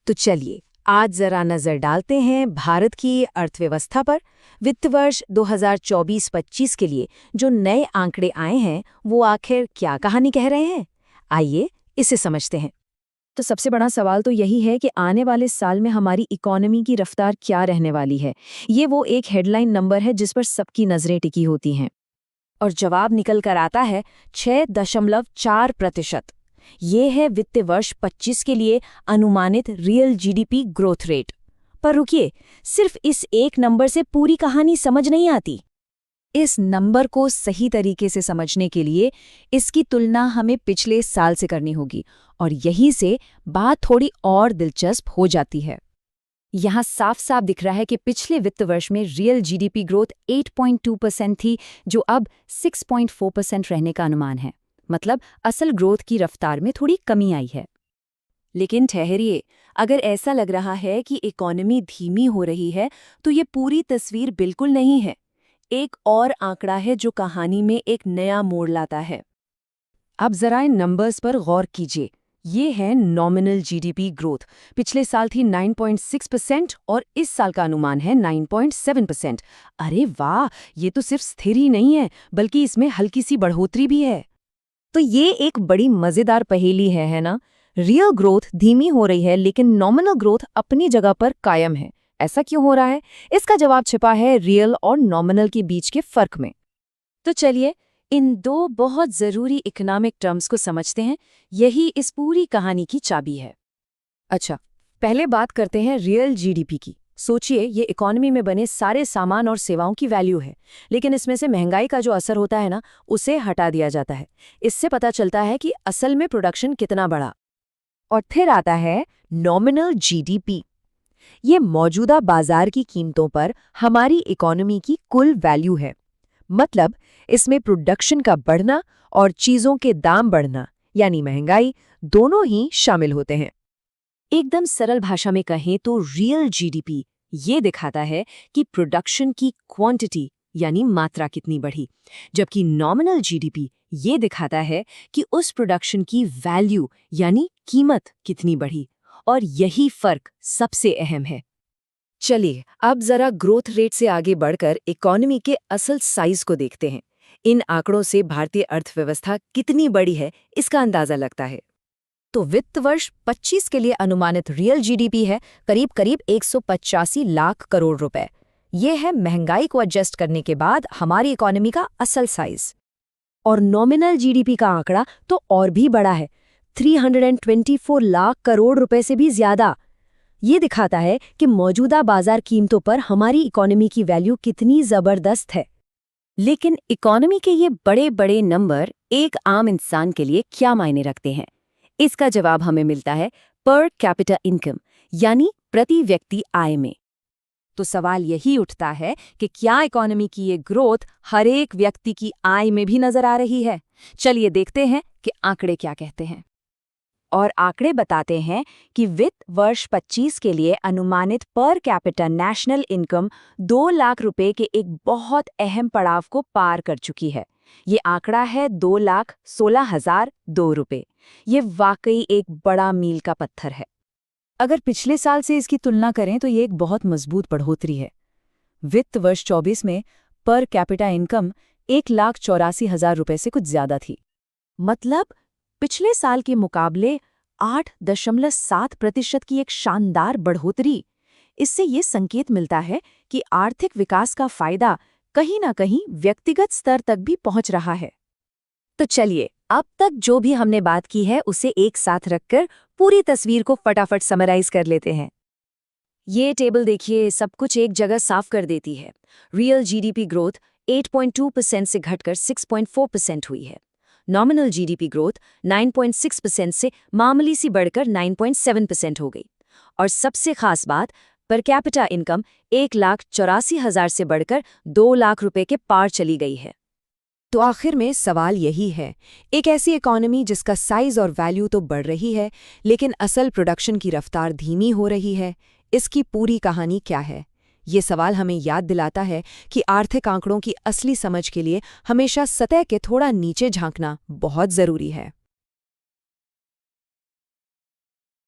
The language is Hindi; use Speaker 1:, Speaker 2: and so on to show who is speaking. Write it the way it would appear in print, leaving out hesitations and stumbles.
Speaker 1: तो चलिए आज जरा नजर डालते हैं भारत की अर्थव्यवस्था पर। वित्त वर्ष 2024-25 के लिए जो नए आंकड़े आए हैं वो आखिर क्या कहानी कह रहे हैं, आइए इसे समझते हैं।
Speaker 2: तो सबसे बड़ा सवाल तो यही है कि आने वाले साल में हमारी इकोनॉमी की रफ्तार क्या रहने वाली है। ये वो एक हेडलाइन नंबर है जिस पर सबकी नजरें टिकी होती हैं।
Speaker 1: और जवाब निकल कर आता है 6.4%। ये है वित्त वर्ष 25 के लिए अनुमानित रियल जीडीपी ग्रोथ रेट। पर रुकिए, सिर्फ इस एक नंबर से पूरी कहानी समझ नहीं आती।
Speaker 2: इस नंबर को सही तरीके से समझने के लिए इसकी तुलना हमें पिछले साल से करनी होगी, और यहीं से बात थोड़ी और दिलचस्प हो जाती है। यहाँ साफ साफ दिख रहा है कि पिछले वित्त वर्ष में रियल जीडीपी ग्रोथ 8.2% थी, जो अब 6.4% रहने का अनुमान है। मतलब असल ग्रोथ की रफ्तार में थोड़ी कमी आई है।
Speaker 1: लेकिन ठहरिए, अगर ऐसा लग रहा है कि इकोनॉमी धीमी हो रही है तो ये पूरी तस्वीर बिल्कुल नहीं है। एक और आंकड़ा है जो कहानी में एक नया मोड़ लाता है। अब जरा इन नंबर्स पर गौर कीजिए। ये है नॉमिनल जीडीपी ग्रोथ। पिछले साल थी 9.6% और इस साल का अनुमान है 9.7%। अरे वाह, ये तो सिर्फ स्थिर ही नहीं है बल्कि इसमें हल्की सी बढ़ोतरी भी है।
Speaker 2: तो ये एक बड़ी मजेदार पहेली है ना? रियल ग्रोथ धीमी हो रही है लेकिन नॉमिनल ग्रोथ अपनी जगह पर कायम है। ऐसा क्यों हो रहा है? इसका जवाब छिपा है रियल और नॉमिनल के बीच के फर्क में।
Speaker 1: तो चलिए इन दो बहुत जरूरी इकोनॉमिक टर्म्स को समझते हैं। यही इस पूरी कहानी की चाबी है। अच्छा, पहले बात करते हैं रियल जीडीपी की। सोचिए, ये इकोनॉमी में बने सारे सामान और सेवाओं की वैल्यू है, लेकिन इसमें से महंगाई का जो असर होता है ना, उसे हटा दिया जाता है। इससे पता चलता है कि असल में प्रोडक्शन कितना बढ़ा। और फिर आता है नॉमिनल जीडीपी। ये मौजूदा बाजार की कीमतों पर हमारी इकोनॉमी की कुल वैल्यू है। मतलब इसमें प्रोडक्शन का बढ़ना और चीजों के दाम बढ़ना यानी महंगाई दोनों ही शामिल होते हैं। एकदम सरल भाषा में कहें तो रियल जीडीपी ये दिखाता है कि प्रोडक्शन की क्वांटिटी यानी मात्रा कितनी बढ़ी, जबकि नॉमिनल जीडीपी ये दिखाता है कि उस प्रोडक्शन की वैल्यू यानी कीमत कितनी बढ़ी। और यही फर्क सबसे अहम है। चलिए अब जरा ग्रोथ रेट से आगे बढ़कर इकोनॉमी के असल साइज को देखते हैं। इन आंकड़ों से भारतीय अर्थव्यवस्था कितनी बड़ी है इसका अंदाजा लगता है। तो वित्त वर्ष 25 के लिए अनुमानित रियल जीडीपी है करीब 185 लाख करोड़ रुपए। ये है महंगाई को एडजस्ट करने के बाद हमारी इकोनॉमी का असल साइज। और नॉमिनल जीडीपी का आंकड़ा तो और भी बड़ा है, 324 लाख करोड़ रुपए से भी ज्यादा। ये दिखाता है कि मौजूदा बाजार कीमतों पर हमारी इकोनॉमी की वैल्यू कितनी जबरदस्त है। लेकिन इकोनॉमी के ये बड़े बड़े नंबर एक आम इंसान के लिए क्या मायने रखते हैं? इसका जवाब हमें मिलता है पर कैपिटा इनकम यानी प्रति व्यक्ति आय में। तो सवाल यही उठता है कि क्या इकोनॉमी की ये ग्रोथ हर एक व्यक्ति की आय में भी नजर आ रही है? चलिए देखते हैं कि आंकड़े क्या कहते हैं। और आंकड़े बताते हैं कि वित्त वर्ष 25 के लिए अनुमानित per capita national income 2 lakh रुपए के एक बहुत अहम पड़ाव को पार कर चुकी है। ये आंकड़ा है 2,16,002 रुपए। ये वाकई एक बड़ा मील का पत्थर है।
Speaker 2: अगर पिछले साल से इसकी तुलना करें तो ये एक बहुत मजबूत बढ़ोतरी है। वित्त वर्ष 24 में पर कैपिटा इनकम 1,84,000 रुपए से कुछ ज्यादा थी।
Speaker 1: मतलब पिछले साल के मुकाबले 8.7% की एक शानदार बढ़ोतरी। इससे ये संकेत मिलता है कि आर्थिक विकास का फायदा कहीं ना कहीं व्यक्तिगत स्तर तक भी पहुंच रहा है। तो चलिए अब तक जो भी हमने बात की है उसे एक साथ रखकर पूरी तस्वीर को फटाफट समराइज कर लेते हैं। ये टेबल देखिए, सब कुछ एक जगह साफ कर देती है। रियल जीडीपी ग्रोथ 8.2% से घटकर 6.4% हुई है। नॉमिनल जीडीपी ग्रोथ 9.6% से मामूली सी बढ़कर 9.7% हो गई। और सबसे खास बात, पर कैपिटा इनकम 1,84,000 से बढ़कर 2 लाख रुपए के पार चली गई है। तो आखिर में सवाल यही है, एक ऐसी इकोनॉमी जिसका साइज और वैल्यू तो बढ़ रही है लेकिन असल प्रोडक्शन की रफ्तार धीमी हो रही है, इसकी पूरी कहानी क्या है? ये सवाल हमें याद दिलाता है कि आर्थिक आंकड़ों की असली समझ के लिए हमेशा सतह के थोड़ा नीचे झांकना बहुत जरूरी है।